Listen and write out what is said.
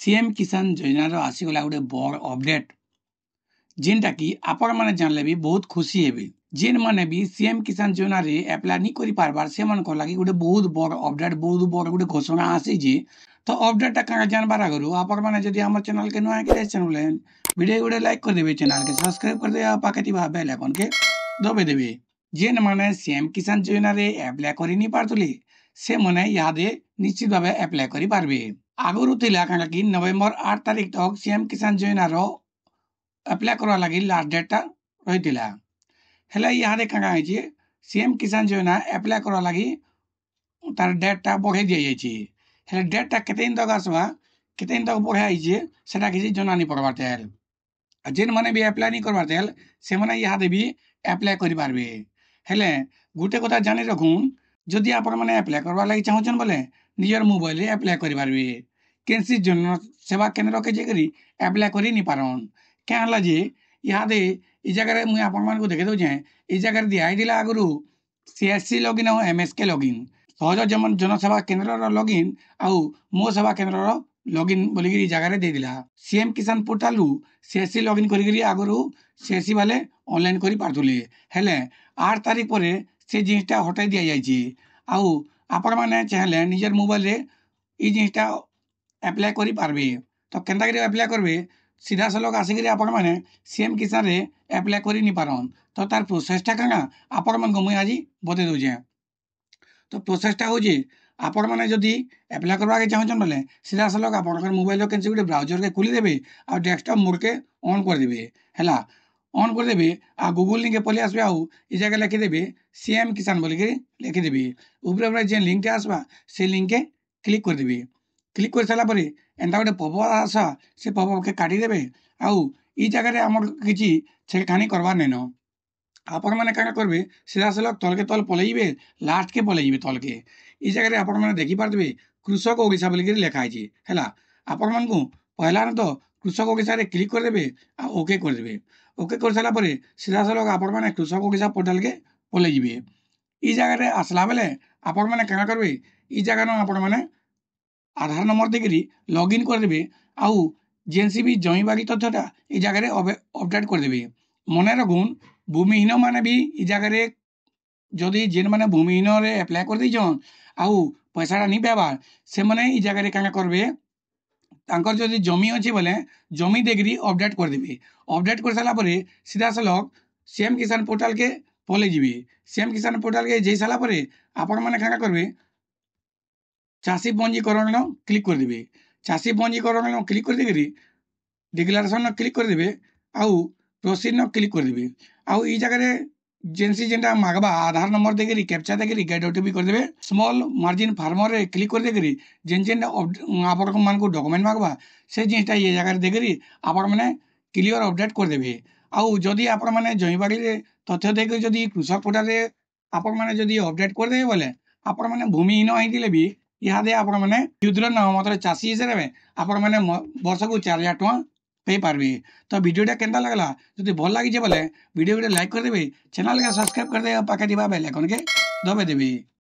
CM किसान योजना रो आसीगला गोटे बड़ अपडेट जेनटा कि आपण माने जानले भी बहुत खुशी हेबे। जेन माने भी सीएम किसान योजना रे अप्लाई नहीं करि पारबार से मन को लागी गोटे बहुत बड़ अपडेट बहुत बड़ गोटे घोषणा आसी जे तो अपडेट का जानबार आगरु आपण माने जदि हमर चैनल के नया के चैनल वीडियो गोटे लाइक कर देबे, चैनल के सब्सक्राइब कर देबे, पाकेति बा बेल आइकन के दबे देबे। जेन माने सीएम किसान योजना रे अप्लाई करि नहीं पारतुली से माने यादे निश्चित भावे अप्लाई करि पारबे। आगुरु थिला काना कि नवेम्बर 8 तारिख तक सीएम किसान योजना रो अप्लाई करवा लगी लास्ट डेट रही हेला यहाँ काना है सीएम किसान योजना अप्लाई करवा लगी तार डेटा बढ़े दी हेला डेटा केते दिन तक आसवा केते दिन तक बढ़े सेटा किसी जना नहीं पड़बार तेल जेन माने भी अप्लाई नहीं करबार तेल से माने यहाँ भी अप्लाई करि पारबे। हेले गुटे कथा जानि रखुन जदि आपण माने अप्लाई करवा लगी चाहछन बोले निजर मोबाइल रे अप्लाई करि पारबे। केनसी जन सेवा केंद्र के जेकरी अप्लाई करि नहीं पारन क्या हला जे इहादे इ जगह मुई आपण मान को देखे दो जे इ जगह दिया दिला आगुरु सीएससी लॉगिन और एमएसके लॉगिन सहज जमन जनसेवा केंद्र रो लॉगिन आउ मो सेवा केंद्र रो लॉगिन बोली इ जगह रे दे दिला। सीएम किसान पोर्टल रु सीएससी लॉगिन करी आगुरु सीएससी वाले ऑनलाइन करि पारथुले हेले 8 तारिख परे से जिनिसटा हटाई दिया जायछि आउ आपण माने चाहले निजर मोबाइल रे इ जिनिसटा अप्लाई करि पारबे। तो केनता करी अप्लाई करबे सीधा सलग आसिक आपण माने सीएम किसान रे अप्लाई करि नहीं पारन तो तार प्रोसेसटा काना आपण मन को मुई आज बते दोजे। तो प्रोसेसटा हो जे आपण माने जदि अप्लाई करबा के चाहछन बोले सीधा सलग आपण मोबाइल रो केनसी गुटे ब्राउजर के खोली देबे आ डेस्कटॉप मोड के ऑन कर देबे हैला ऑन कर देबे आ गूगल लिंक के पले आसबे आउ इ जगह लिखि देबे सीएम किसान बोली के लिखि देबे ऊपर ऊपर जे लिंक आसबा से लिंक के क्लिक कर देबे। क्लिक कर सारा पर एंता गोटे पॉपअप आसा से पॉपअप के काटी देबे आउ इ जगह रे हमर किछि छेड़खानी करबार नेनो आपण माने काना करबे सीधा सलग तल के तल पलैबे लास्ट के पलैबे तल के इ जगह रे आपण माने देखि पारबे कृषक ओडिशा बोली के लिखा आछि हैला आपण मन को पहला न तो कृषक ओडिशा रे क्लिक कर देबे आ ओके कर देबे। ओके कर सारा पर सीधा सलग आपण माने कृषक ओडिशा पोर्टल के पलैबे इ जगह रे आसला बेले आपण माने काना करबे इ जगह न आपण माने आधार नंबर देकरी लॉगिन कर देबे आउ जेनसी भी जमीबागी तथ्यटा इ जगह रे अपडेट कर देबे। मने रखुन भूमिहीन माने भी इ जगह रे जदि जेन माने भूमिहीन रे अप्लाई कर दिजन आउ पैसाटा नहीं पाबार से माने इ जगह रे काना करबे तांकर जदि जमी अछि बोले जमी देकरी अपडेट कर देबे। अपडेट कर साला परे सीधा सलग सीएम किसान पोर्टल के पले जिबे। सीएम किसान पोर्टल के जई साला परे आपण माने काना करबे चाषी पंजीकरण न क्लिक कर देबे। चाषी पंजीकरण न क्लिक कर देकरी डिक्लेरेशन न क्लिक कर देबे आउ प्रोसीड न क्लिक कर देबे आउ इ जगह रे जेनसी जेनटा मागबा आधार नंबर देकरी कैप्चा देकरी गेट ओटीपी कर देबे। स्मॉल मार्जिन फार्मर रे क्लिक कर देकरी जेन जेन आपण मान को डॉक्यूमेंट मागबा से जिनिसटा ये जगह रे देकरी आपण माने क्लियर अपडेट कर देबे। आउ जदि आपण माने जमीबागी रे तथ्य देकरी जदि कृषक पोर्टल रे आपण माने जदि अपडेट कर देबे बोले आपण माने भूमिहीन होइतिले भी इहादे आपण माने युद्र न मतलब चाषी हिसाब आपण माने वर्ष को 4000 टका पे पारबे। तो वीडियोटा केनता लागला जदि भल लागि जे बोले वीडियो लाइक कर देबे, चैनल के सब्सक्राइब कर देबे, पाके दिबा बेल आइकन के दबे देबे।